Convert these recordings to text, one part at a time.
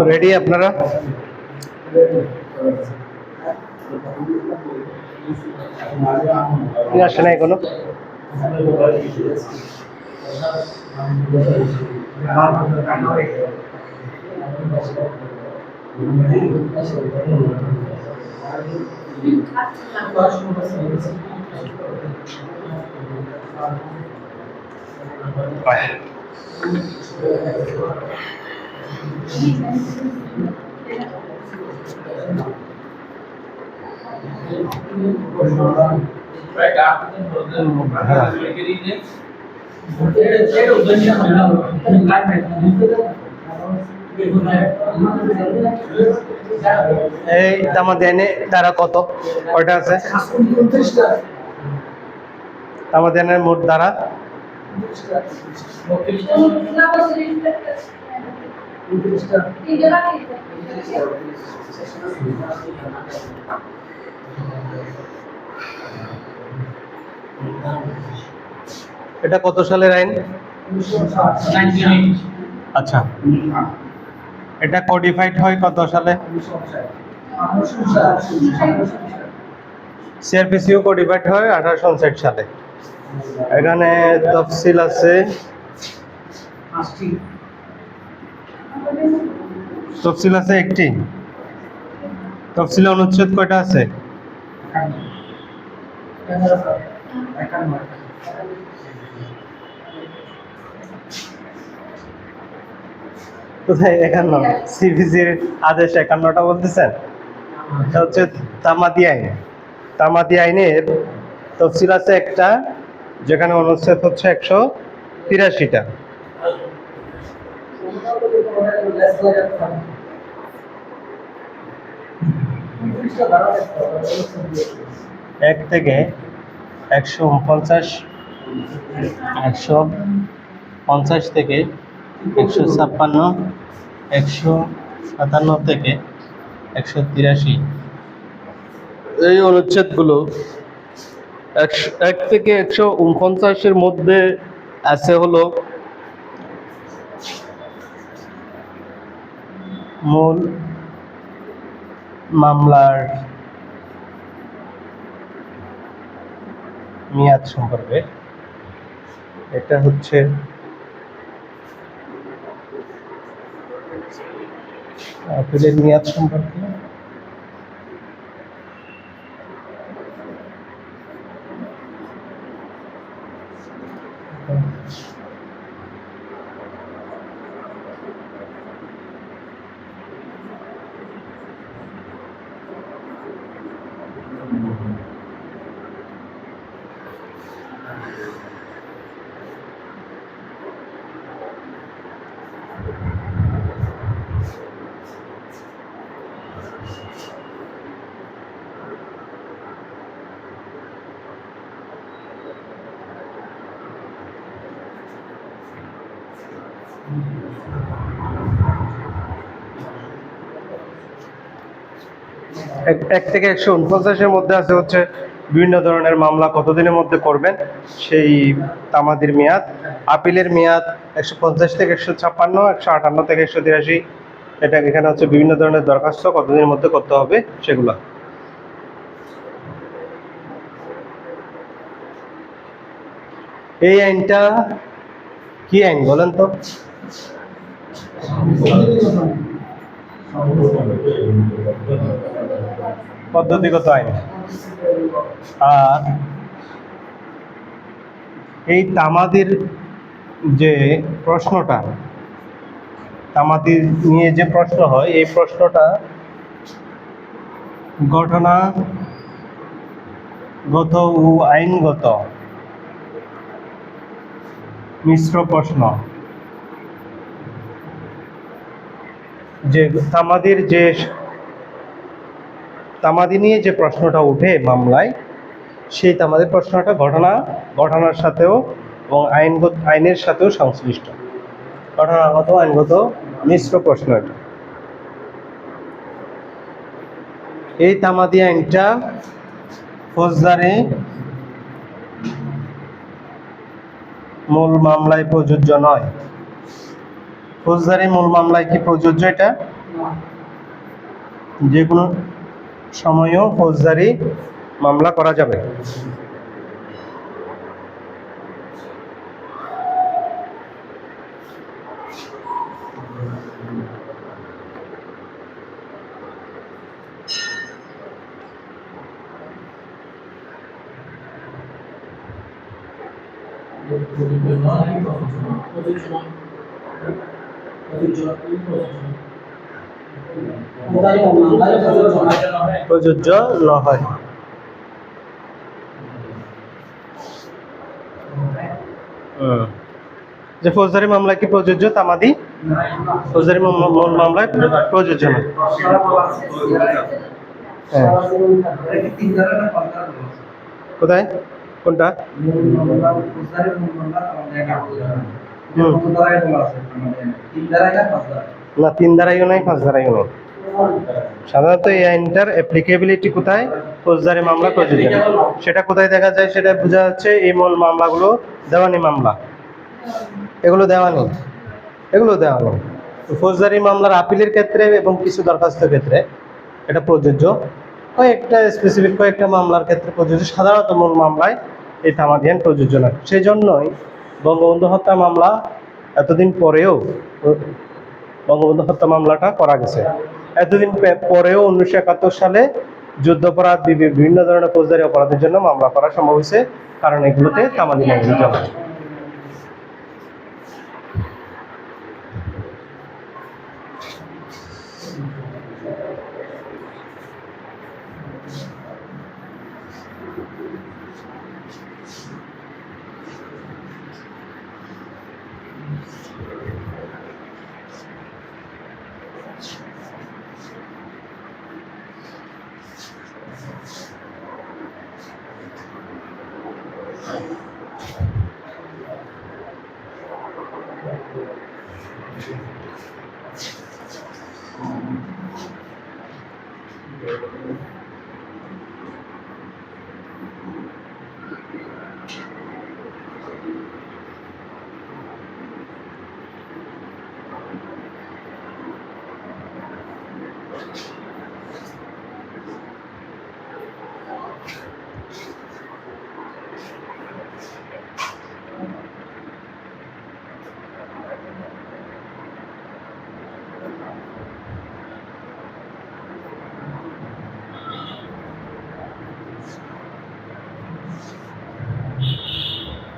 Ready আপনারা? আসে না এখনো? এই তামা দেনে তারা কত কয়টা আছে? তামা দেনের মোট দ্বারা এটা কত সালের আইন? আচ্ছা, এটা কোডিফাইড হয় কত সালে? সিআরপিসিও কোডিফাইড হয় 1859 সালে। এখানে তফসিল আছে, তফসিল আছে একটি। তফসিলে অনুচ্ছেদ কয়টা আছে? কোথায় 51? সিপিসির আদেশ 51টা বলতেছেন? এটা হচ্ছে তামাদি আইন। তামাদি আইনের তফসিল আছে একটা, যেখানে অনুচ্ছেদ হচ্ছে 183টা। এক থেকে 149, 150 থেকে 156, 157 থেকে 183, এই অনুচ্ছেদগুলো 1 থেকে 149-এর মধ্যে আছে হলো মূল মামলার মেয়াদ সম্পর্কে। এটা হচ্ছে আপিলের মেয়াদ সম্পর্কে। এক থেকে 149-এর মধ্যে আছে হচ্ছে বিভিন্ন ধরনের মামলা কতদিনের মধ্যে করবেন সেই তামাদির মেয়াদ। আপিলের মেয়াদ 150 থেকে 156, 158 থেকে 183। এটা এখানে হচ্ছে বিভিন্ন ধরনের দরখাস্ত কতদিনের মধ্যে করতে হবে সেগুলো। এই আইনটা কি আইন বলেন তো? পদ্ধতিগত আইন। আর এই তামাদির যে প্রশ্নটা, তামাদি নিয়ে যে প্রশ্ন হয়, এই প্রশ্নটা ঘটনাগত ও আইনগত মিশ্র প্রশ্ন। যে তামাদি নিয়ে যে প্রশ্নটা উঠে মামলায়, সেই তামাদি প্রশ্নটা ঘটনার সাথেও এবং আইনের সাথেও সংশ্লিষ্ট। ঘটনাগত আইনগত মিশ্র প্রশ্ন এটা। এই তামাদি আইনটা ফৌজদারি মূল মামলায় প্রযোজ্য নয়। ফৌজদারি মূল মামলায় কি প্রযোজ্য এটা? যে কোনো সময়ও ফৌজদারি মামলা করা যাবে। প্রযোজ্য নয়। যে ফৌজদারি মামলা কি প্রযোজ্য? তামাদি ফৌজদারি মূল মামলায় প্রযোজ্য না। হ্যাঁ, কোথায় কোনটা? না, 3 ধারায়ও নাই, 5 ধারায়ও নাই। সাধারণত এই আইনটার অ্যাপ্লিকেবিলিটি কোথায়? ফৌজদারি মামলা প্রযোজ্য। সেটা কোথায় দেখা যায়? সেটা বোঝা যাচ্ছে এই মূল মামলাগুলো দেওয়ানি মামলা, এগুলো দেওয়ানি, এগুলো দেওয়ানি। ফৌজদারি মামলার আপিলের ক্ষেত্রে এবং কিছু দরখাস্তের ক্ষেত্রে এটা প্রযোজ্য, কয়েকটা স্পেসিফিক কয়েকটা মামলার ক্ষেত্রে প্রযোজ্য। সাধারণত মূল মামলায় এই তামাদি আইন প্রযোজ্য না। সেই জন্যই বঙ্গবন্ধু হত্যা মামলা এতদিন পরেও, বঙ্গবন্ধু হত্যা মামলাটা করা গেছে এতদিন পরেও 1971 সালে যুদ্ধাপরাধ, বিভিন্ন ধরনের ফৌজদারি অপরাধের জন্য মামলা করা সম্ভব হয়েছে, কারণ এগুলোতে তামাদি আইন চলে।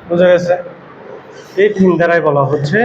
বুঝা গেছে? এই 3 ধারায় বলা হচ্ছে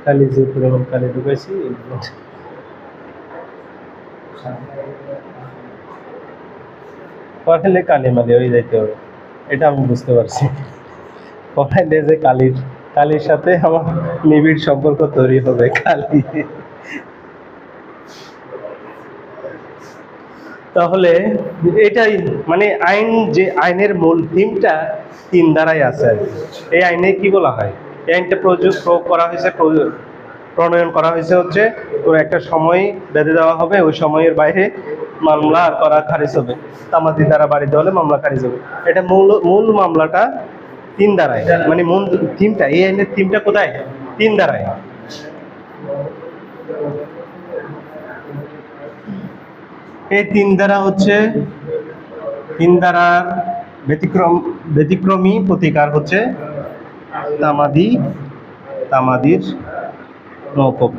কালি, যে পরিমাণ কালি ঢুকাইছি পড়াইলে কালি মালি হয়ে যাইতে হবে, এটা আমি বুঝতে পারছি। পড়াইলে যে কালির সাথে আমার নিবিড় সম্পর্ক তৈরি হবে। কালি, তাহলে এটাই মানে আইন, যে আইনের মূল থিমটা 3 ধারায় আছে। এই আইনে কি বলা হয়? এই আইনটা প্রয়োগ করা হয়েছে, প্রণয়ন করা হয়েছে হচ্ছে কোনো একটা সময় বেঁধে দেওয়া হবে, ওই সময়ের বাইরে মামলা আর করা খারিজ হবে, তামাদি দ্বারা বাড়িতে হলে মামলা খারিজ হবে। এটা মূল মামলাটা 3 ধারায়, মানে মূল থিমটা, এই আইনের থিমটা কোথায়? 3 ধারায়। এই 3 ধারা হচ্ছে, 3 ধারার ব্যতিক্রমী প্রতিকার হচ্ছে তামাদির মওকুফ।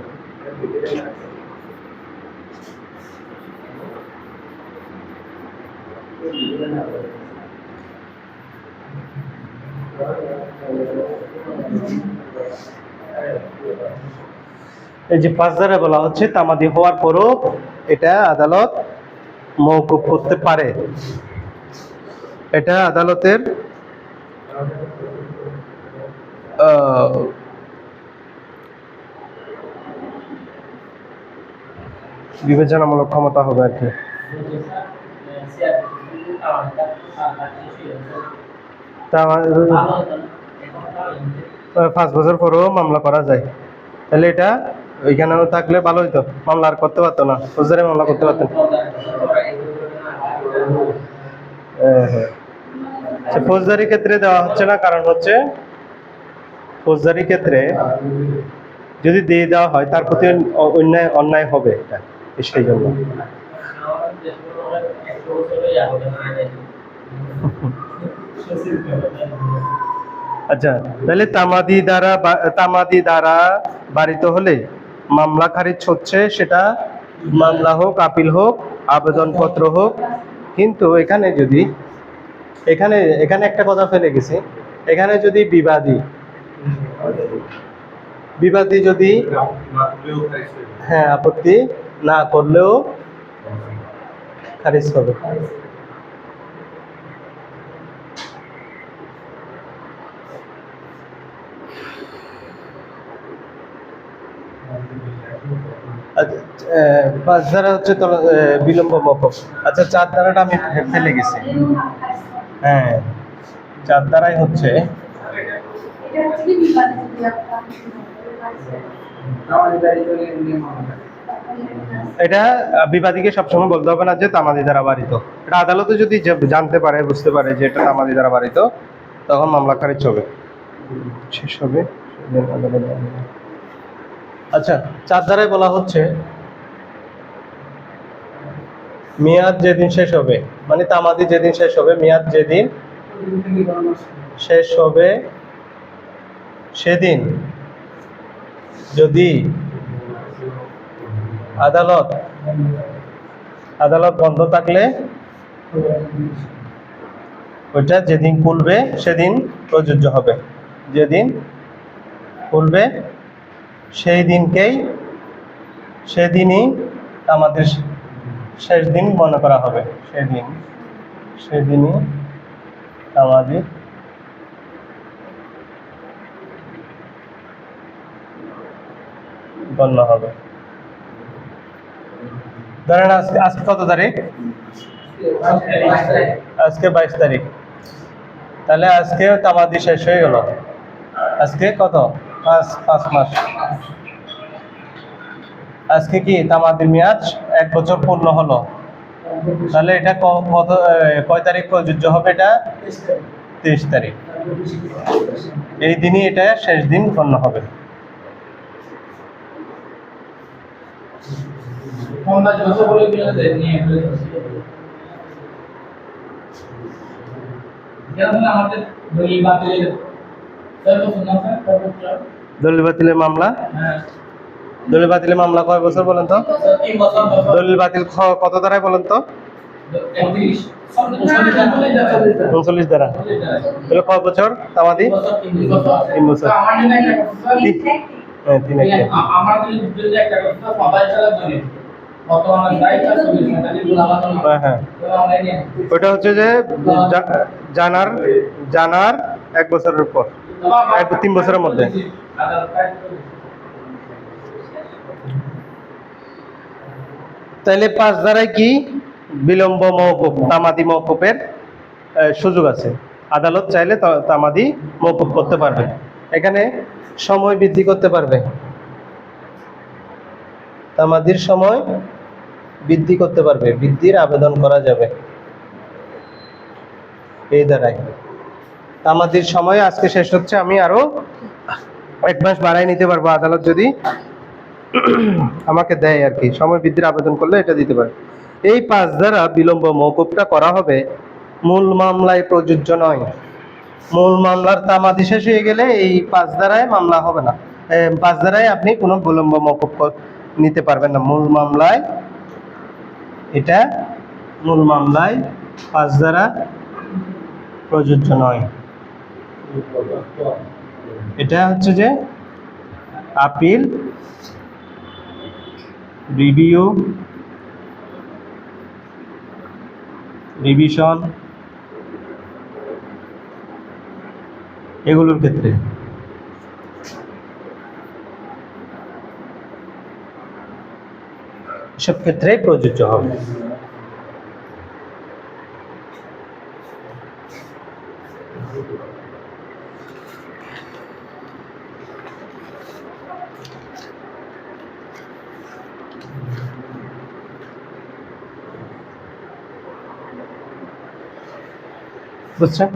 এই যে 5 ধারা বলা হচ্ছে তামাদি হওয়ার পরও এটা আদালত মওকুফ করতে পারে। এটা আদালতের বিবেচনামূলক ক্ষমতা হবে আর কি। তা 5 বছর পরেও মামলা করা যায়, তাহলে এটা ওইখানেও থাকলে ভালো হইতো, মামলা আর করতে পারতো না, ফৌজদারি মামলা করতে পারতেন। হ্যাঁ, ফৌজদারি ক্ষেত্রে দেওয়া হচ্ছে না, কারণ হচ্ছে ফৌজদারি ক্ষেত্রে যদি দিয়ে দেওয়া হয় তার প্রতি অন্যায় হবে, এটা সেই জন্য। আচ্ছা, তাহলে তামাদি দ্বারা বাড়িত হলে মামলা খারিজ হচ্ছে, সেটা মামলা হোক, আপিল হোক, আবেদনপত্র হোক। কিন্তু এখানে একটা কথা ফেলে গেছি, এখানে যদি বিবাদী যদি আপত্তি না করলেও খারিজ হবে। পাঁচ ধারা হচ্ছে বিলম্ব মওকুফ। আচ্ছা, 4 ধারাটা আমি ফেলে গেছি। হ্যাঁ, 4 ধারাই হচ্ছে এটা বিবাদীকে সবসময় বলতে হবে না যে তামাদি দ্বারা বাড়িত। এটা আদালতে যদি জানতে পারে, বুঝতে পারে যে এটা তামাদি দ্বারা বাড়িত, তখন মামলা খারিজ হবে, শেষ হবে। আচ্ছা, 4 ধারায় বলা হচ্ছে মেয়াদ যেদিন শেষ হবে, মানে তামাদি যেদিন শেষ হবে, মেয়াদ যেদিন শেষ হবে সেদিন যদি আদালত বন্ধ থাকলে ওইটা যেদিন খুলবে সেদিন প্রযোজ্য হবে। যেদিন খুলবে সেদিনই আমাদের শেষ দিন মনে করা হবে। সেদিনই আমাদের গণ্য হবে। ধরেন আজকে কত তারিখ? আজকে 22 তারিখ। তাহলে আজকে তামাদি শেষ হয়ে গেল। আজকে কত? 5 মাস। আজকে কি তামাদির মেয়াদ 1 বছর পূর্ণ হলো। তাহলে এটা কয় তারিখ প্রযোজ্য হবে? এটা 23 তারিখ। এই দিনই এটা শেষ দিন গণ্য হবে। দলিল বাতিলের মামলা, দলিল বাতিলের মামলা কয় বছর বলেন তো? দলিল বাতিল কত ধারায় বলেন তো? 39 ধারা। তাহলে কয় বছর তামাদি? 3 বছর। হ্যাঁ, ওটা হচ্ছে যে জানার 1 বছরের পর, 3 বছরের মধ্যে। তাহলে 5 ধারায় কি বিলম্ব মওকুফ, তামাদি মওকুফের সুযোগ আছে। আদালত চাইলে তামাদি মওকুফ করতে পারবে, এখানে সময় বৃদ্ধি করতে পারবে, তামাদির সময় বৃদ্ধি করতে পারবে, বৃদ্ধির আবেদন করা যাবে। এই ধারায় তামাদির সময় আজকে শেষ হচ্ছে, আমি আরো 1 মাস বাড়াই নিতে পারবো, আদালত যদি আমাকে দেয় আর কি, সময় বৃদ্ধির আবেদন করলে এটা দিতে পারে। এই 5 ধারা বিলম্ব মওকুফটা করা হবে, মূল মামলায় প্রযোজ্য নয়। মূল মামলার তামাদি শেষ হয়ে গেলে এই 5 ধারায় মামলা হবে না। 5 ধারায় আপনি কোনো বিলম্ব মওকুফ নিতে পারবেন না। মূল মামলায় 5 ধারা প্রযোজ্য নয়। এটা হচ্ছে যে আপিল রিভিউ, রিভিশন এগুলোর ক্ষেত্রে সব ক্ষেত্রেই প্রযোজ্য হবে। বুঝছেন?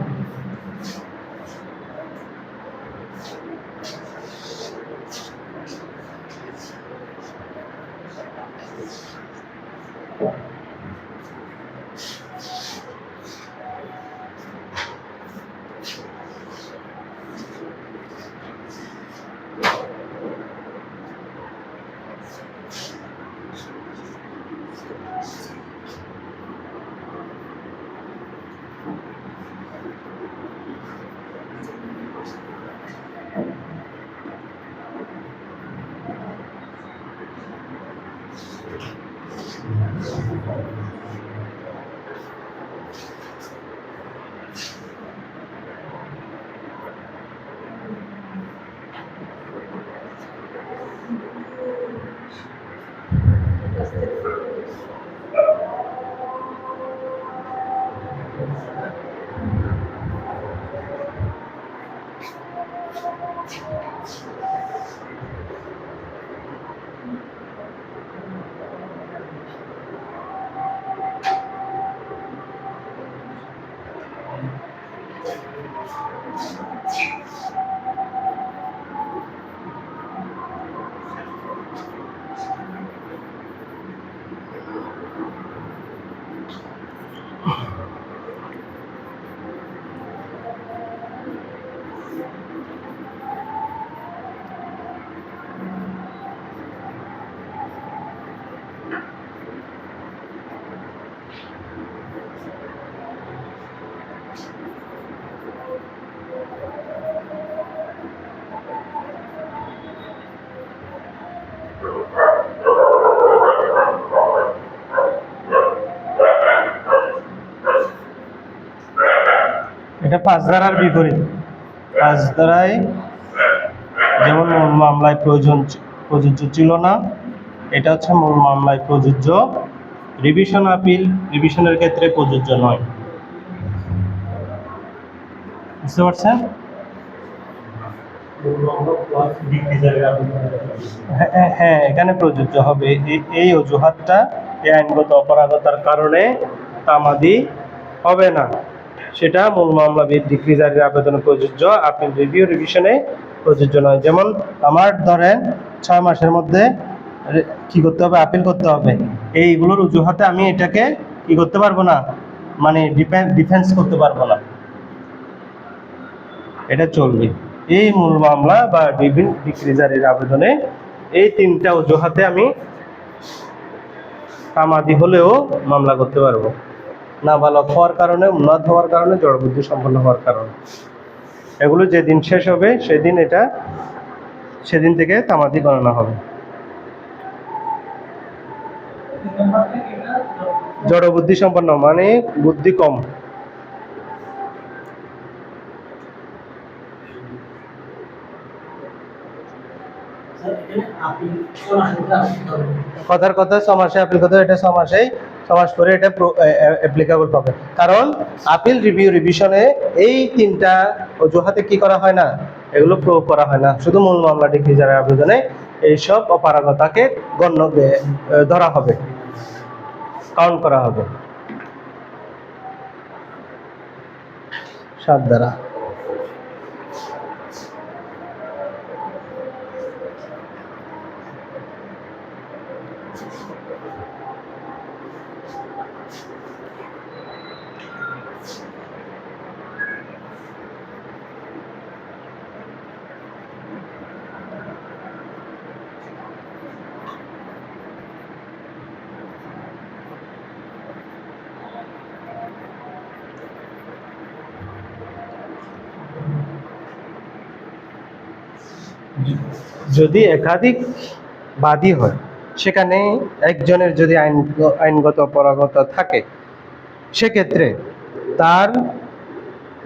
এটা 5 ধারার বিপরীত। 5 ধারায় যেমন মূল মামলায় প্রযোজ্য ছিল না, এটা হচ্ছে মূল মামলায় প্রযোজ্য। রিভিশন আপিল রিভিশনের ক্ষেত্রে প্রযোজ্য নয়। বুঝতে পারছেন? হ্যাঁ, এখানে প্রযোজ্য হবে। এই অজুহাতটা এই আইনগত অপরাধতার কারণে তামাদি হবে না, সেটা মূল মামলা ডিক্রি জারির আবেদনে প্রযোজ্য, আপিল রিভিউ রিভিশনে প্রযোজ্য নয়। যেমন আমার ধরেন 6 মাসের মধ্যে কি করতে হবে, আপিল করতে হবে, এইগুলোর অজুহাতে আমি এটাকে কি করতে পারবো না, মানে ডিফেন্স করতে পারবো না, এটা চলবে। এই মূল মামলা বা বিভিন্ন ডিক্রি জারির আবেদনে এই 3টা অজুহাতে আমি তামাদি হলেও মামলা করতে পারবো। নাবালক হওয়ার কারণে, উন্মাদ হওয়ার কারণে, জড়বুদ্ধি সম্পন্ন হওয়ার কারণে, এগুলো যেদিন শেষ হবে সেদিন থেকে তামাদি গণনা হবে। জড়বুদ্ধি সম্পন্ন মানে বুদ্ধি কম। কথার কথা 6 মাসে আপিল করতে, এটা 6 মাসেই 6 মাস করে এটা অ্যাপ্লিকেবল হবে। কারণ আপিল রিভিউ রিভিশনে এই 3টা অজুহাতে কি করা হয় না, এগুলো প্রয়োগ করা হয় না। শুধু মূল মামলা ডিক্রি জারির আবেদনে এইসব অপারগতাকে গণ্য ধরা হবে, কাউন্ট করা হবে 7 দ্বারা। যদি একাধিক বাদী হয় সেখানে একজনের যদি আইনগত অপারগতা থাকে, সেক্ষেত্রে তার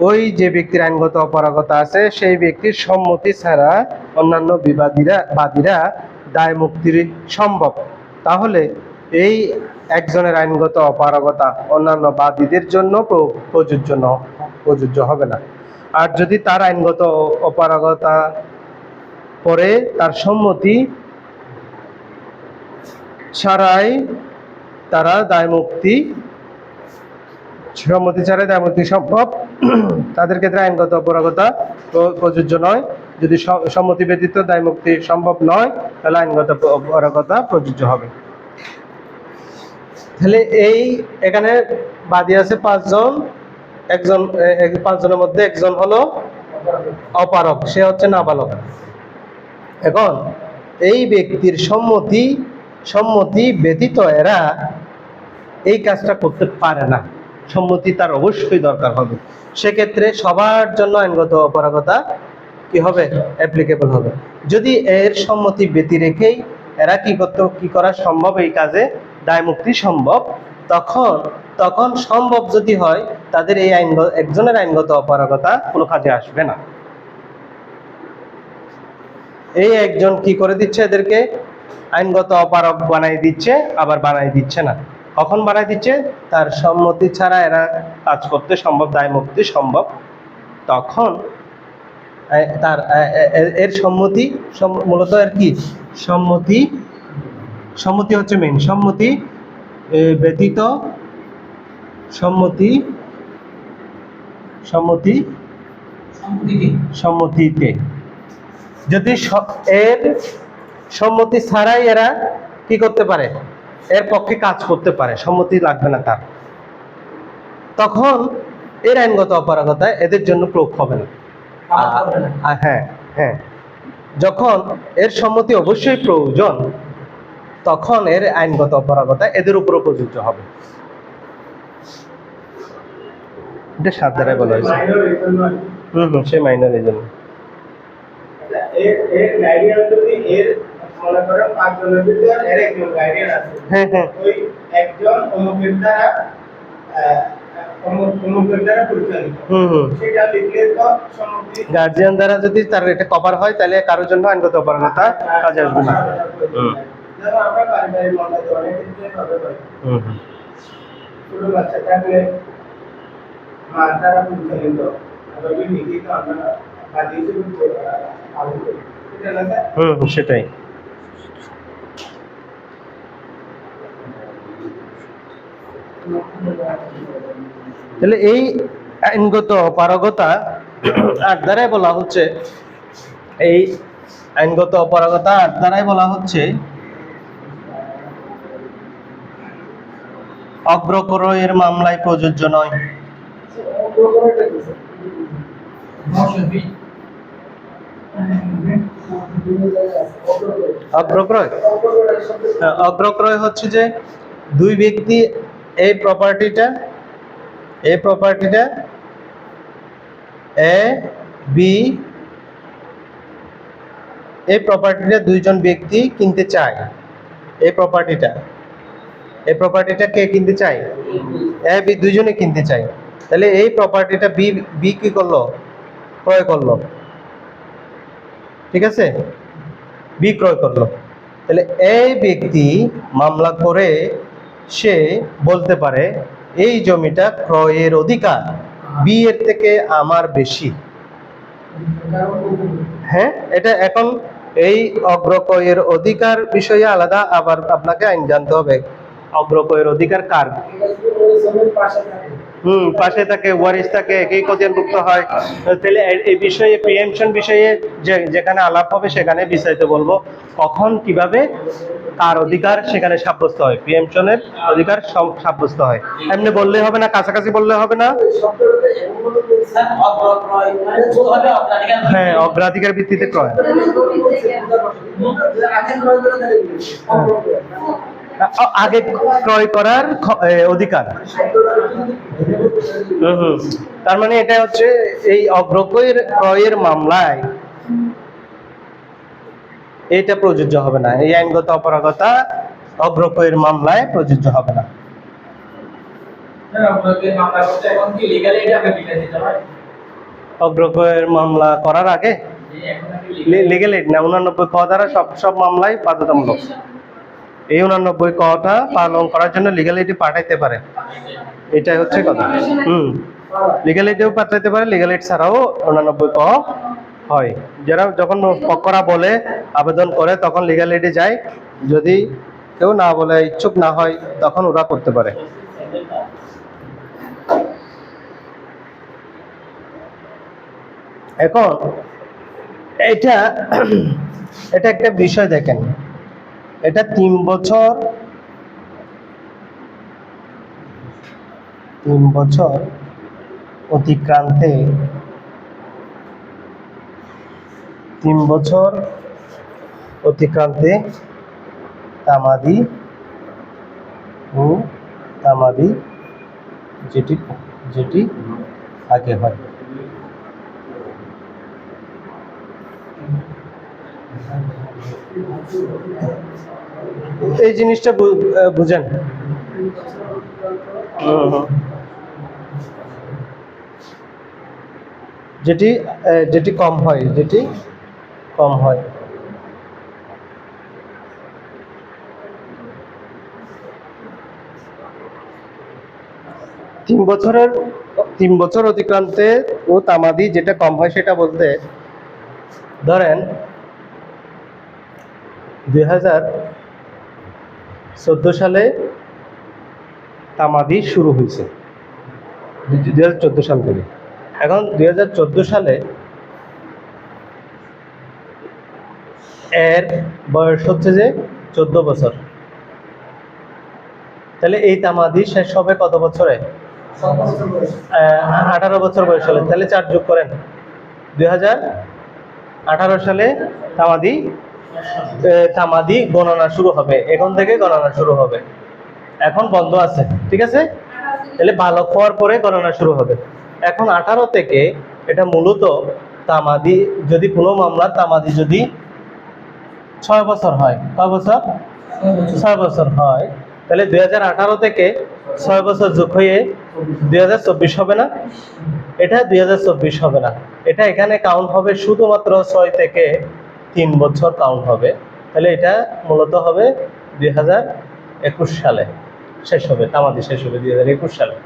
ওই যে ব্যক্তির আইনগত অপারগতা আছে সেই ব্যক্তির সম্মতি ছাড়া অন্যান্য বাদীরা দায় মুক্তির সম্ভব। তাহলে এই একজনের আইনগত অপারগতা অন্যান্য বাদীদের জন্য প্রযোজ্য হবে না। আর যদি তার আইনগত অপারগতা পরে তার সম্মতি ছাড়াই সম্ভব, তাদের ক্ষেত্রে আইনগত অপারগতা প্রযোজ্য নয়। যদি সম্মতি ব্যতীত দায় মুক্তি সম্ভব নয়, তাহলে আইনগত অপারগতা প্রযোজ্য হবে। তাহলে এখানে বাদী আছে 5 জন, 5 জনের মধ্যে একজন হলো অপারগ, সে হচ্ছে নাবালক। এখন এই ব্যক্তির সম্মতি ব্যতীত এরা এই কাজটা করতে পারে না, সম্মতি তার অবশ্যই দরকার হবে। সেক্ষেত্রে সবার জন্য আইনগত অপারগতা কি হবে? অ্যাপ্লিকেবল হবে। যদি এর সম্মতি ব্যতি রেখেই এরা কি করা সম্ভব, এই কাজে দায় মুক্তি সম্ভব, তখন সম্ভব যদি হয় তাদের এই একজনের আইনগত অপারগতা কোনো কাজে আসবে না। এই একজন কি করে দিচ্ছে, এদেরকে আইনগত অপারগ বানাই দিচ্ছে, আবার বানাই দিচ্ছে না। কখন বানাই দিচ্ছে? তার সম্মতি ছাড়া এরা কাজ করতে সম্ভব, দায় মুক্তি সম্ভব, তখন তার এর সম্মতি মূলত আর কি সম্মতি হচ্ছে মেইন। সম্মতি ব্যতীত সম্মতিতে যদি এর সম্মতি ছাড়াই এরা কি করতে পারে, এর পক্ষে কাজ করতে পারে, সম্মতি লাগবে না তার, তখন এর আইনগত অপারগতা এদের জন্য প্রয়োগ হবে না। হ্যাঁ, যখন এর সম্মতি অবশ্যই প্রয়োজন, তখন এর আইনগত অপারগতা এদের উপরও প্রযোজ্য হবে। এটা 7 দ্বারাই বলা হয়েছে। সে মাইনর, এই জন্য গার্জিয়ান দ্বারা যদি তার এটা কভার হয়, তাহলে কারোর জন্য আইনগত অপারগতা কাজে আসবে না। সেটাই। তাহলে এই আইনগত অপারগতা 8 দ্বারাই বলা হচ্ছে, এই আইনগত অপারগতা 8 দ্বারাই বলা হচ্ছে অগ্রক্রয়ের মামলায় প্রযোজ্য নয়। অগ্রক্রয় হচ্ছে যে দুই ব্যক্তি এই প্রপার্টিটা এ বি, এই প্রপার্টিটা দুইজন ব্যক্তি কিনতে চায়। এই প্রপার্টিটা কে কিনতে চায়? এ বি দুইজনে কিনতে চায়। তাহলে এই প্রপার্টিটা বি কি করলো? ক্রয় করলো। ঠিক আছে, বি ক্রয় করলো। তাহলে এই ব্যক্তি মামলা করে সে বলতে পারে এই জমিটা ক্রয়ের অধিকার বি এর থেকে আমার বেশি। হ্যাঁ, এটা এখন এই অগ্রক্রয়ের অধিকার বিষয়ে আলাদা, আবার আপনাকে আইন জানতে হবে অগ্রক্রয়ের অধিকার কার। পাশে থাকে, ওয়ারিশ থাকে, একই খতিয়ানভুক্ত হয়। তাহলে এই বিষয়ে প্রিএমশন বিষয়ে যেখানে আলাপ হবে সেখানে বিস্তারিত বলবো, কখন কিভাবে কার অধিকার সেখানে সাব্যস্ত হয়, প্রিএমশনের অধিকার সাব্যস্ত হয়। এমনি বললে হবে না, কাছাকাছি বললে হবে না। হ্যাঁ, অগ্রাধিকার ভিত্তিতে ক্রয়। আগে ক্রয় করার অধিকার। তার মানে এটা হচ্ছে এই ক্রয়ের মামলায় এটা প্রযোজ্য হবে না, এই আইনগত অপারগতা অগ্রপয়ের মামলায় প্রযোজ্য হবে না। অগ্রপয়ের মামলা করার আগে লিগ্যাল এইড না, 89 ক দ্বারা সব মামলায় বাধ্যতামূলক। এই 89 কটা পালন করার জন্য লিগ্যাল এইড পাঠাইতে পারে, এটাই হচ্ছে কথা। লিগ্যাল এইডেও পাঠাইতে পারে, লিগ্যাল এইড ছাড়াও 89 ক হয়। যারা যখন পক্ষরা বলে আবেদন করে তখন লিগ্যাল এইডে যায়, যদি কেউ না বলে ইচ্ছুক না হয় তখন ওরা করতে পারে। এখন এটা একটা বিষয় দেখেন, এটা 3 বছর অতিক্রান্তে 3 বছর অতিক্রান্তে তামাদি ও তামাদি যেটি আগে হয়। এই জিনিসটা বুঝেন। যেটি কম হয়, 3 বছর অতিক্রান্তে ও তামাদি যেটা কম হয় সেটা বলতে ধরেন 2014 সালে তামাদি শুরু হয়েছে, 2014 সাল থেকে। এখন 2014 সালে এর বয়স হচ্ছে যে 14 বছর, তাহলে এই তামাদি শেষ হবে কত বছরে? 18 বছর বয়স হলে। তাহলে 4 যোগ করেন, 2018 সালে তামাদি গণনা শুরু হবে, এখন থেকে গণনা শুরু হবে। এখন বন্ধ আছে, ঠিক আছে? তাহলে বালক হওয়ার পরে গণনা শুরু হবে। এখন 18 থেকে এটা মূলত তামাদি, যদি কোনো মামলা তামাদি যদি 6 বছর হয়, কয় বছর? 6 বছর হয়, তাহলে 2018 থেকে 6 বছর যোগ হয়ে 2024 হবে না? এটা 2024 হবে না, এটা এখানে কাউন্ট হবে শুধুমাত্র 6 থেকে 3 বছর কাউন্ট হবে। তাহলে এটা মূলত হবে 2021 সালে শেষ হবে, তামাদি শেষ হবে 2021 সালে।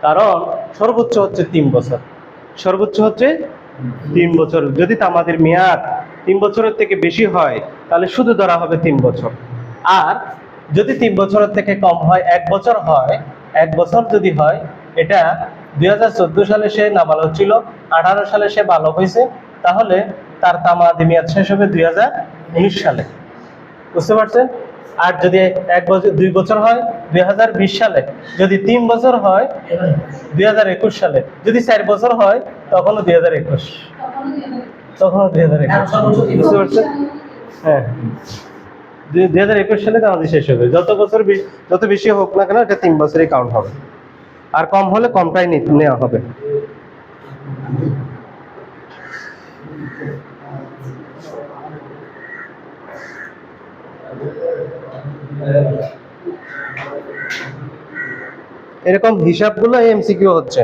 কারণ সর্বোচ্চ হচ্ছে 3 বছর, সর্বোচ্চ হচ্ছে 3 বছর। যদি তামাদির মেয়াদ 3 বছরের থেকে বেশি হয় তাহলে শুধু ধরা হবে 3 বছর। আর যদি 3 বছরের থেকে কম হয়, 1 বছর হয়, 1 বছর যদি হয়, এটা 2014 সালে সে নাবালক ছিল, 18 সালে সে বালক হয়েছে, তাহলে তার তামাদি মেয়াদ শেষ হবে 2019 সালে। বুঝতে পারছেন? আর যদি 1 বছর 2 বছর হয় 2020 সালে, যদি 3 বছর হয় 2021 সালে, যদি 4 বছর হয় তখনও 2021, তখনও 2021। বুঝতে পারছেন? হ্যাঁ, 2021 সালে আমাদের শেষ হবে। যত বেশি হোক না কেন, এটা 3 বছরই কাউন্ট হবে, আর কম হলে কমটাই নেওয়া হবে। এরকম হিসাবগুলো এমসিকিউ হচ্ছে,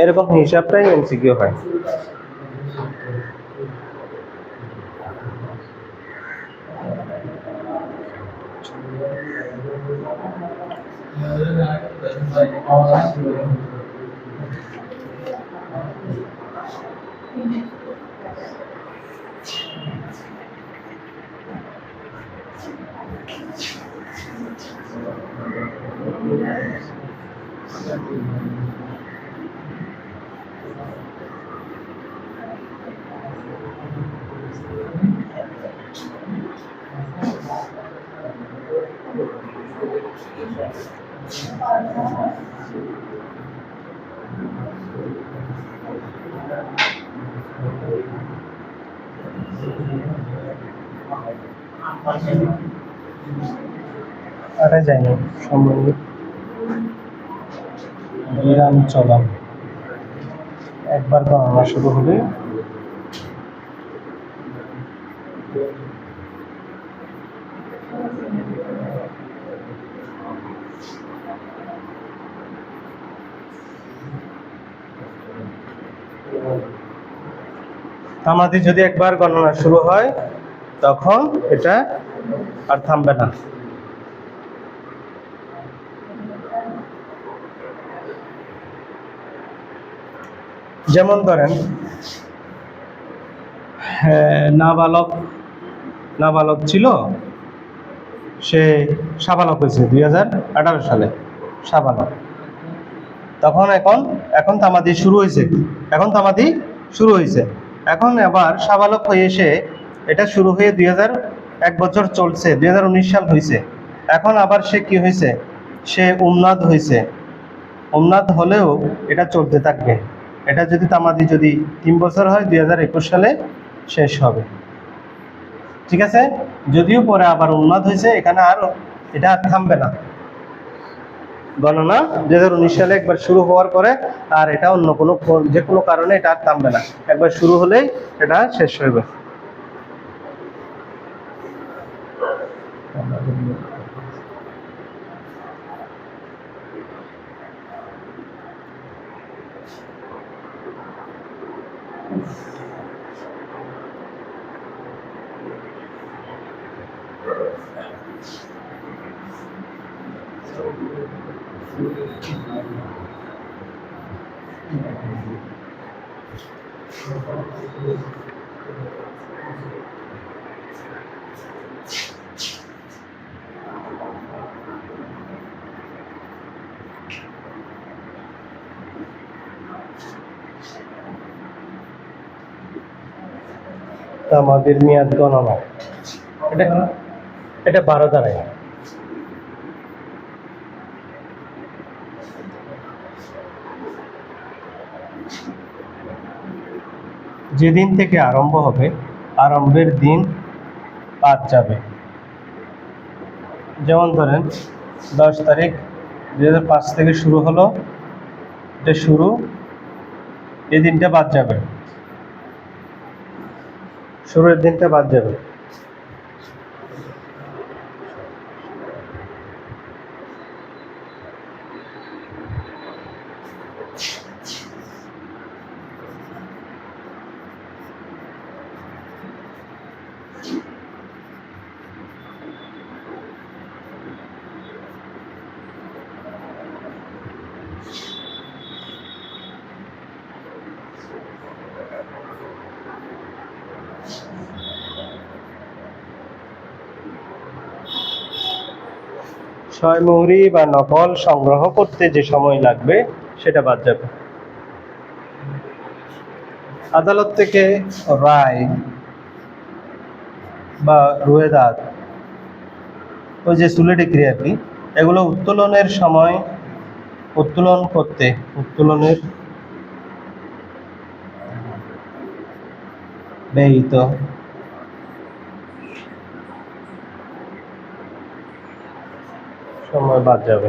এরকম হিসাবটাই এমসিকিউ হয়। আরে যাইনি সম্বন্ধে বিরাম চলাম, একবার গণনা শুরু হবে। তামাদি যদি একবার গণনা শুরু হয় তখন এটা আর থামবে না। যেমন ধরেন নাবালক ছিল, সে সাবালক হয়েছে 2018 সালে, সাবালক। তখন এখন তামাদি শুরু হয়েছে, এখন আবার সাবালক হয়ে এসে এটা শুরু হয়ে 1 বছর চলছে, 2019 সাল হয়েছে। এখন আবার সে কি হয়েছে, সে উন্মাদ হয়েছে। উন্মাদ হলেও এটা চলতে থাকবে। এটা যদি তামাদি যদি 3 বছর হয় 2021 সালে শেষ হবে। ঠিক আছে, যদিও পরে আবার উন্মাদ হয়েছে, এখানে আর এটা আর থামবে না। গণনা 2019 সালে একবার শুরু হওয়ার পরে আর এটা অন্য কোনো যে কোনো কারণে এটা আর থামবে না, একবার শুরু হলেই এটা শেষ হবে। আমাদের মেয়াদ গণনা এটা 12 দাঁড়ায়। যেদিন থেকে আরম্ভ হবে, আরম্ভের দিন বাদ যাবে। যেমন ধরেন 10 তারিখ 2005 থেকে শুরু হলো, এটা শুরু, এই দিনটা বাদ যাবে, শুরুর দিনটা বাদ যাবে। ছয়মুহরি বা নকল সংগ্রহ করতে যে সময় লাগবে সেটা বাদ যাবে। আদালত থেকে রায় বা রুয়েদাদ, ওই যে সুলে ডিক্রি আর কি, এগুলো উত্তোলনের সময় উত্তোলনের ব্যয়িত সময় বাদ যাবে।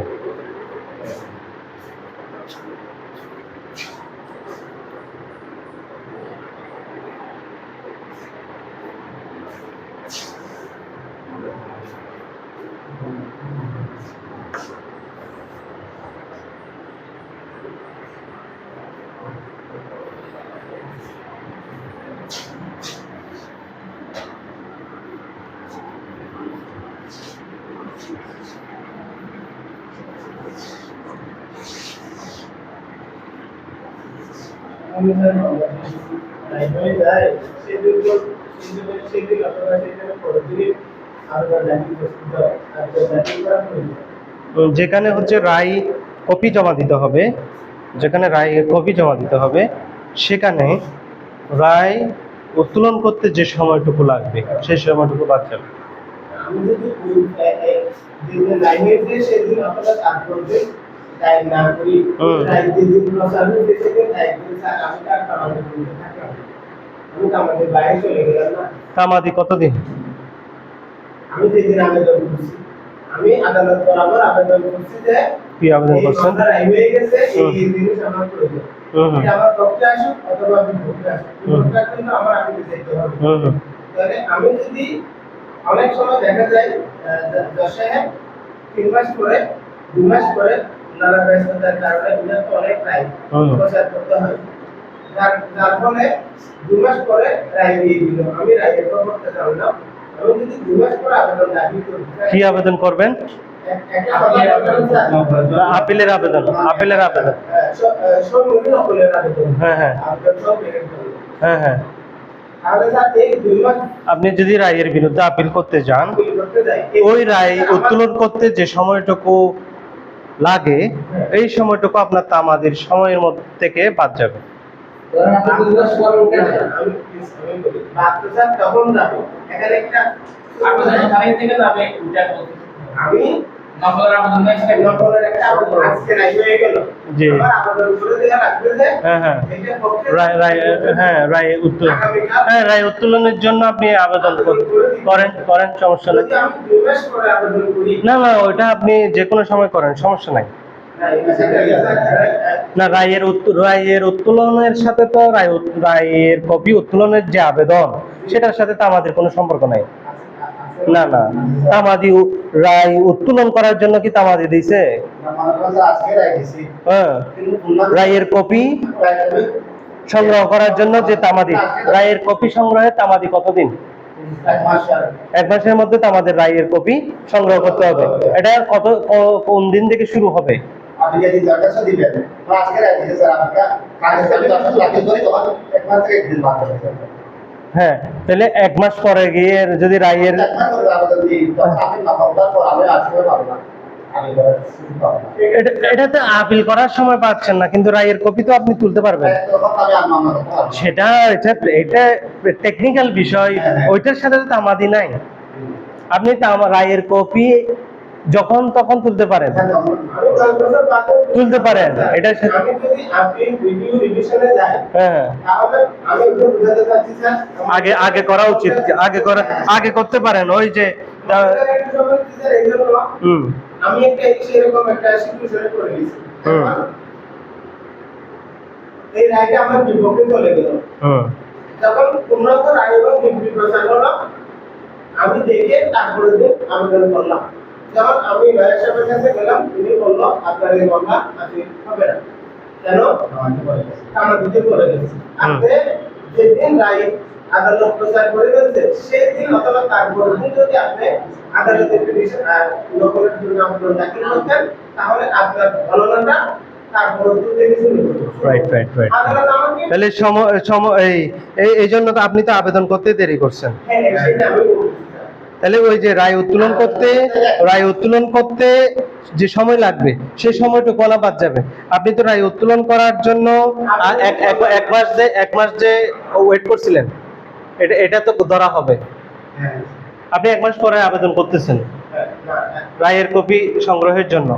যেখানে হচ্ছে রায় কপি জমা দিতে হবে, সেখানে রায় উত্তোলন করতে যে সময়টুকু লাগবে সেই সময়টুকু বাদ যাবে। তামাদি কতদিন? আমি আদালত বরাবর আবেদন করছি যে কি আবেদন করছেন? হয়ে গেছে, এই জিনিস আমার প্রয়োজন, এটা আমার পক্ষে আসুক অথবা বিপক্ষে আসুক, বিপক্ষে কিন্তু আমার আপিলে যেতে হবে। তাহলে আমি যদি অনেক সময় দেখা যায় দশে 3 মাস পরে 2 মাস পরে নানা ব্যস্ততার কারণে উনাকে অনেক টাইম প্রচার করতে হয়, যার ফলে 2 মাস পরে রায় দিয়ে দিল। আমি রায়ের পরবর্তীতে জানলাম আমি যদি 2 মাস পরে আবেদন দাখিল করি, কি আবেদন করবেন? একটা আপিলের আবেদন, আপিলের আবেদন। সব মিলিয়ে আপিলের আবেদন। হ্যাঁ, হ্যাঁ। আবেদন সব মিলিয়ে করলো। হ্যাঁ, হ্যাঁ। তাহলে স্যার এই 2 মাস আপনি যদি রায়ের বিরুদ্ধে আপিল করতে যান, আপিল করতে যাই, ওই রায় উত্তোলন করতে যে সময়টুকু লাগে এই সময়টুকু আপনার তামাদির সময়ের মধ্যে থেকে বাদ যাবে। আমি বলি, বাদ তো স্যার তখন যাবো। এখানে একটা থেকে যাবে আমি নকলের একটা আবেদন আজকে রায় হয়ে গেল। জি। আবার আবেদন করে দেওয়া লাগবে যে হ্যাঁ, হ্যাঁ। এটা পক্ষে রায় উত্তোলনের জন্য আপনি আবেদন করেন, সমস্যা নেই। যদি আমি 2 মাস পরে আবেদন করি, না, ওইটা আপনি যে কোনো সময় করেন, সমস্যা নাই। না, রায়ের উত্তোলনের সাথে তো রায়ের কপি উত্তোলনের যে আবেদন সেটার সাথে তো আমাদের কোনো সম্পর্ক নাই। না, তামাদি রায় উত্তোলন করার জন্য কি তামাদি দিছে? হ্যাঁ, রায়ের কপি সংগ্রহ করার জন্য যে তামাদি, রায়ের কপি সংগ্রহে তামাদি কতদিন? 1 মাসের মধ্যে তো আমাদের রায়ের কপি সংগ্রহ করতে হবে। এটা কোন দিন থেকে শুরু হবে? আপনি যদি দরখাস্ত দিবেন, আজকে রায় দিতে স্যার আপনার কাগজ কপি দরখাস্ত দাখিল করি তখন 1 মাস থেকে 1 দিন বাদ হবে স্যার। হ্যাঁ, তাহলে 1 মাস পরে গিয়ে যদি রায়ের 1 মাস পরে আবেদন দিই তখন আপনি না পাওয়ার পর আমি আসতে পারবো না। আমি এটাতে আপিল করার সময় পাচ্ছেন না, কিন্তু রায়ের কপি তো আপনি তুলতে পারবেন। তখন আমি আর মামলা করতে পারবো না। এটা টেকনিক্যাল বিষয়, ওইটার সাথে তো তামাদি নাই। আপনি রায়ের কপি যখন তখন তুলতে পারেন, আমি 10 বছর বাদে তুলতে পারেন। এটা আমি যদি আপিল রিভিউ রিভিশনে যাই, হ্যাঁ, তাহলে আমি একটু বুঝাতে চাচ্ছি স্যার, আগে করা উচিত, আগে করতে পারেন। ওই যে আমাদের একটা সময় হচ্ছে স্যার এই জন্য আমি একটা এরকম একটা সিচুয়েশনে পড়ে গেছি। এই রায়টা আমার বিপক্ষে চলে গেল। যখন উন্নত রায় এবং ডিগ্রি প্রচার হলো, আমি দেখে তারপরে দিন আবেদন করলাম। যেমন আমি লয়ার সাহেবের কাছে গেলাম, তিনি বলল আপনার এই মামলা আপিল হবে না। কেন? আমাদের পড়ে গেছে। আপনি যেদিন রায় আদালত প্রচার করে গেছে সেই দিন অথবা তারপর দিন যদি আপনি আদালতে পিটিশন নকলের জন্য আবেদন দাখিল করতেন, তাহলে আপনার গণনাটা তারপর থেকে শুরু হবে। রাইট। আদালত আমাকে তাহলে এই জন্য তো আপনি তো আবেদন করতে দেরি করছেন। হ্যাঁ, সেটা আমি বলছি। তাহলে ওই যে রায় উত্তোলন করতে যে সময় লাগবে সেই সময়টুকু না বাদ যাবে। আপনি তো রায় উত্তোলন করার জন্য 1 মাস যে ওয়েট করছিলেন, এটা তো ধরা হবে। হ্যাঁ, আপনি 1 মাস পরে আবেদন করতেছেন রায়ের কপি সংগ্রহের জন্য।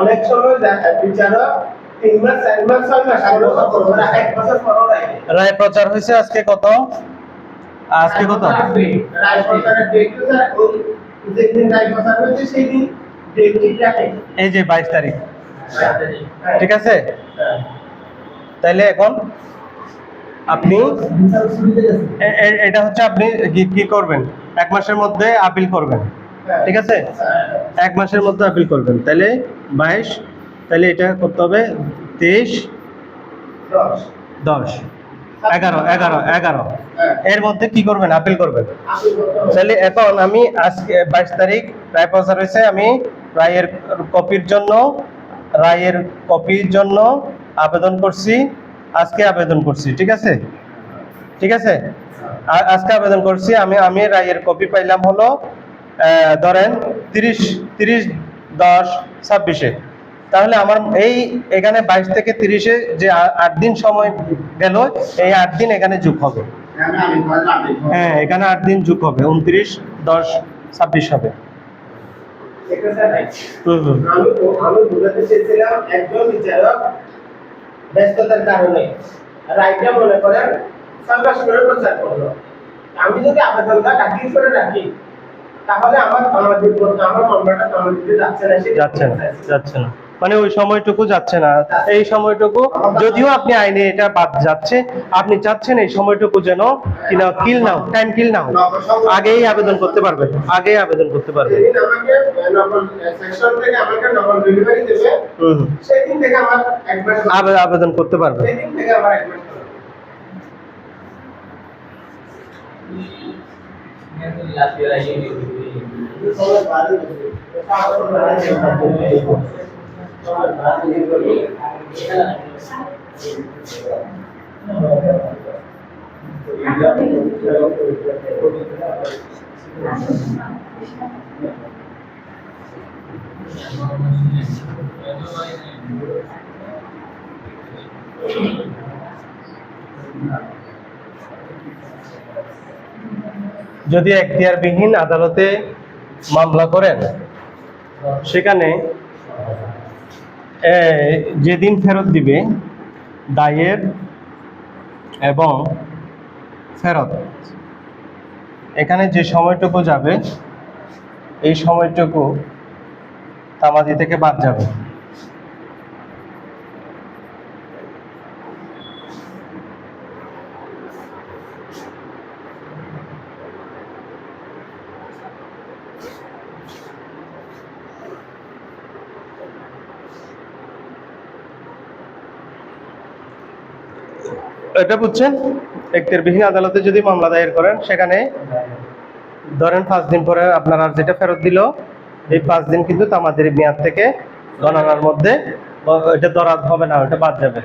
অনেক সময় বিচারক 3 মাস 4 মাস 6 মাস আগে 1 বছর পর রায় প্রচার হয়েছে আজকে কত? রায় প্রচারের ডেট স্যার ওই যেদিন রায় প্রচার হয়েছে সেই দিন ডেট ঠিক রাখে। এই যে 22 তারিখ, ঠিক আছে? তাইলে এখন আপনি এটা হচ্ছে আপনি কি করবেন? 1 মাসের মধ্যে আপিল করবেন, ঠিক আছে? 1 মাসের মধ্যে আপিল করবেন। তাহলে 22, তাহলে এটা করতে হবে 23, 10, 11 এর মধ্যে কি করবেন? আপিল করবেন। তাহলে এখন আমি আজকে 22 তারিখ রায় প্রচার হয়েছে, আমি রায়ের কপির জন্য আবেদন করছি, আজকে আবেদন করছি, ঠিক আছে? আজকে আবেদন করছি, আমি রায়ের কপি পাইলাম হলো ধরেন 30/10/26-এ। তাহলে আমার এখানে 22 থেকে 30-এ যে 8 দিন সময় গেল, এই 8 দিন এখানে যোগ হবে। হ্যাঁ, এখানে 8 দিন যোগ হবে, 29/10/26 হবে। আমি বুঝাতে চেয়েছিলাম একজন বিচারক ব্যস্ততার কারণে রায়টা মনে করেন 6 মাস করে প্রচার করলো। আমি যদি আবেদনটা দাখিল করে রাখি, তাহলে আমার মামলাটা দিতে যাচ্ছে না, মানে ওই সময়টুকু যাচ্ছে না। এই সময়টুকু যদিও আপনি আইনে এটা বাদ যাচ্ছে, আপনি চাচ্ছেন এই সময়টুকু যেন টাইম কিল নাও, আগেই আবেদন করতে পারবেন। যেদিন আমাকে নকল সেকশন থেকে আমাকে নকল ডেলিভারি দেবে, সেদিন থেকে আমার 1 মাস আবেদন করতে পারবেন। সেদিন থেকে আমার 1 মাস যদি এখতিয়ারবিহীন আদালতে মামলা করেন, সেখানে যেদিন ফেরত দিবে দায়ের এবং ফেরত, এখানে যে সময়টুকু যাবে এই সময়টুকু তামাদি থেকে বাদ যাবে। এটা বুঝছেন? এখতিয়ারবিহীন আদালতে যদি মামলা দায়ের করেন, সেখানে ধরেন 5 দিন পরে আপনার আর যেটা ফেরত দিল, এই 5 দিন কিন্তু তামাদির মেয়াদ থেকে গণনার মধ্যে এটা ধরা হবে না, ওটা বাদ যাবে।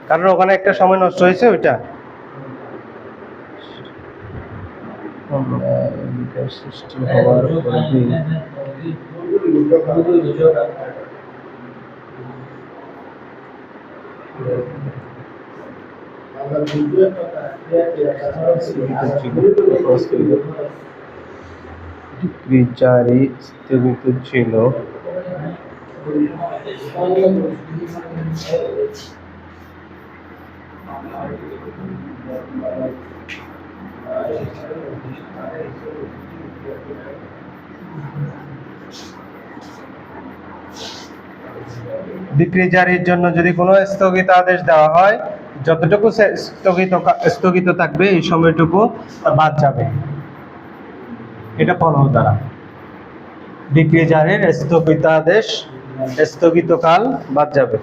কারণ ওখানে একটা সময় নষ্ট হয়েছে ওইটা। সৃষ্টি হওয়ার ডিক্রি জারি স্থগিত ছিল, ডিক্রি জারির জন্য যদি কোনো স্থগিত আদেশ দেওয়া হয়, যতটুকু স্থগিত থাকবে এই সময়টুকু বাদ যাবে। এটা ফলো দ্বারা ডিক্রি জারির স্থগিতাদেশ স্থগিতকাল বাদ যাবে।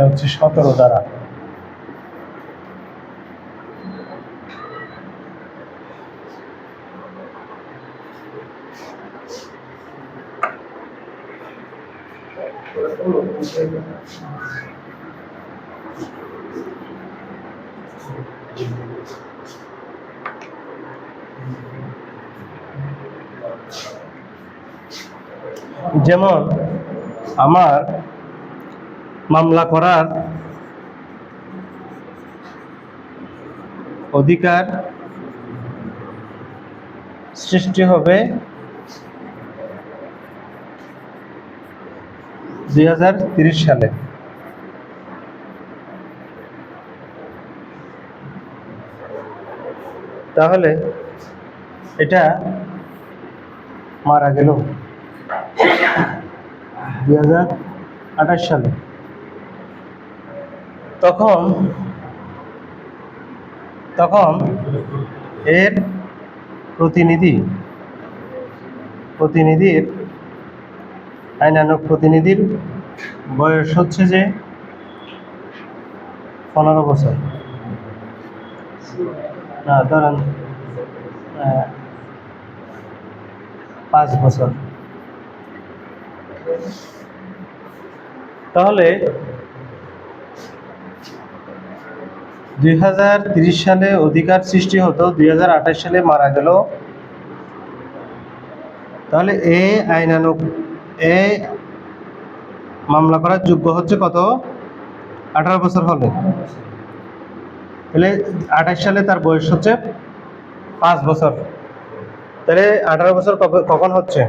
এটা হচ্ছে 17 ধারা। যেমন আমার মামলা করার অধিকার সৃষ্টি হবে 2030 সালে। তাহলে এটা মারা গেল 2028 সালে। তখন এর প্রতিনিধির আইনানুগ প্রতিনিধির বয়স হচ্ছে যে 15 বছর, না ধরেন 5 বছর। তাহলে 2030 সালে অধিকার সৃষ্টি হতো, 2028 সালে মারা গেল। তাহলে মামলা করার যোগ্য হচ্ছে কত? 18 বছর হলে। তাহলে 28 সালে তার বয়স হচ্ছে 5 বছর। তাহলে 18 বছর কখন হচ্ছে?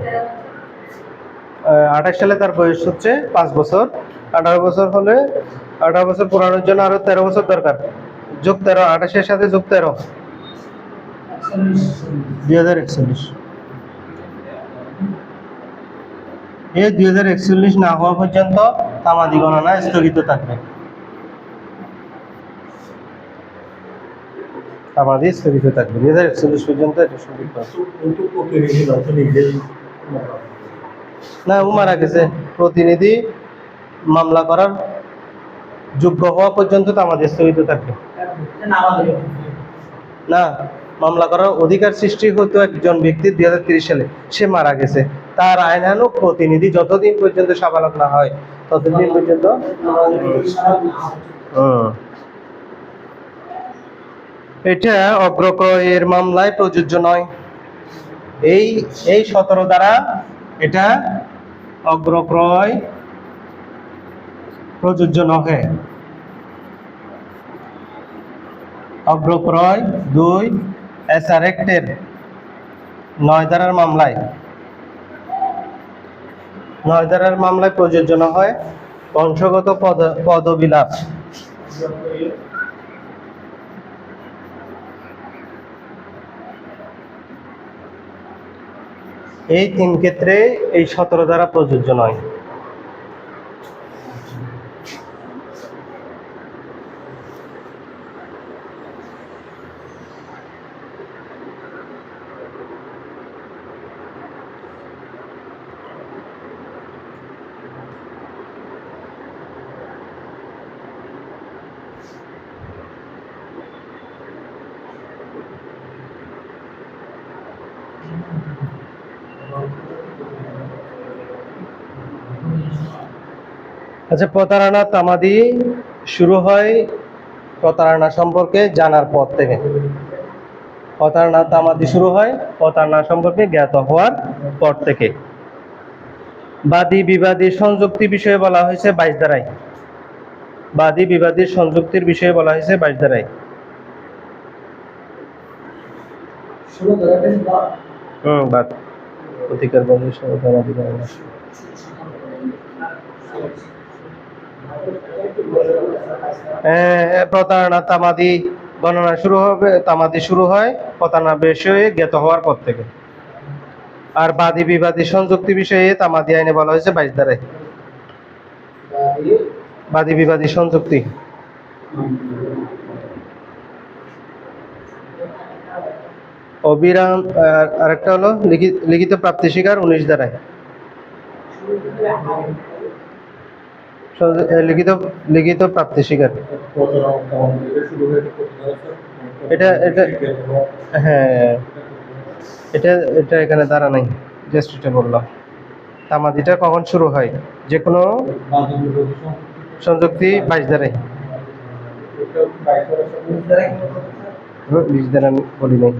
28 সালে তার বয়স হচ্ছে 5 বছর। 18 বছর হলে 18 বছর পুরানোর জন্য আরো 13 বছর দরকার। যোগ 13, 28-এর সাথে যোগ 13, 2041। এই 2041 না হওয়া পর্যন্ত তামাদি গণনা স্থগিত থাকবে। তামাদি স্থগিত থাকবে 2041 পর্যন্ত। এটা স্থগিত থাকবে না, ও মারা গেছে। প্রতিনিধি মামলা করার যোগ্য হওয়া পর্যন্ত তামাদি স্থগিত থাকবে না। মামলা করার অধিকার সৃষ্টি হতো একজন ব্যক্তির 2030 সালে, সে মারা গেছে। তার আইনানুগ প্রতিনিধি যতদিন পর্যন্ত সাবালক না হয় ততদিন পর্যন্ত এটা অগ্রক্রয়ের মামলায় প্রযোজ্য নয়। এই 17 দ্বারা এটা অগ্রক্রয় প্রযোজ্য নহে। অগ্রক্রয় 2 SR অ্যাক্টের 9 ধারার মামলায় প্রযোজ্য না হয় বংশগত পদবিলাপ। এই 3 ক্ষেত্রে এই 17 ধারা প্রযোজ্য নয়। আচ্ছা, প্রতারণা তামাদি শুরু হয় প্রতারণা সম্পর্কে জানার পর থেকে। প্রতারণা তামাদি শুরু হয় প্রতারণা সম্পর্কে জ্ঞাত হওয়ার পর থেকে। বাদী বিবাদী সংযুক্তি বিষয়ে বলা হয়েছে 22 ধারায়। বাদী বিবাদীর সংযুক্তির বিষয়ে বলা হয়েছে 22 ধারায়। 16 ধারা বাদ অধিকার বন্ধু তামাদি প্রতারণা তামাদি গণনা শুরু হবে, তামাদি শুরু হয় প্রতারণা বিষয়ে জ্ঞাত হওয়ার পর থেকে। আর বাদী বিবাদী সংযুক্তি বিষয়ে তামাদি আইনে বলা হয়েছে 22 ধারায়। বাদী বিবাদী সংযুক্তি অবিরাম। আরেকটা হলো লিখিত প্রাপ্তি স্বীকার 19 ধারায়। লিখিত প্রাপ্তি স্বীকার এটা হ্যাঁ, এটা এখানে ধারা নাই, জাস্ট এটা বললাম। তামাদিটা কখন শুরু হয়? যে কোনো সংযুক্তি 22 ধারায়। 20 ধারা বলি নাই।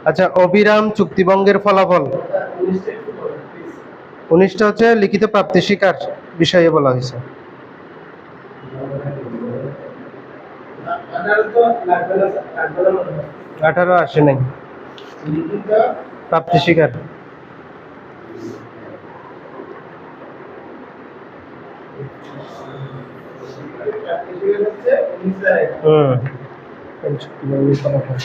আচ্ছা, অবিরাম চুক্তিভঙ্গের ফলাফল 19টা হচ্ছে লিখিত প্রাপ্তি স্বীকার বিষয়ে বলা হয়েছে। 18 আসে নাই। প্রাপ্তি স্বীকার এসে হচ্ছে 19,000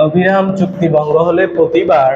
অবিরাম চুক্তি ভঙ্গ হলে প্রতিবার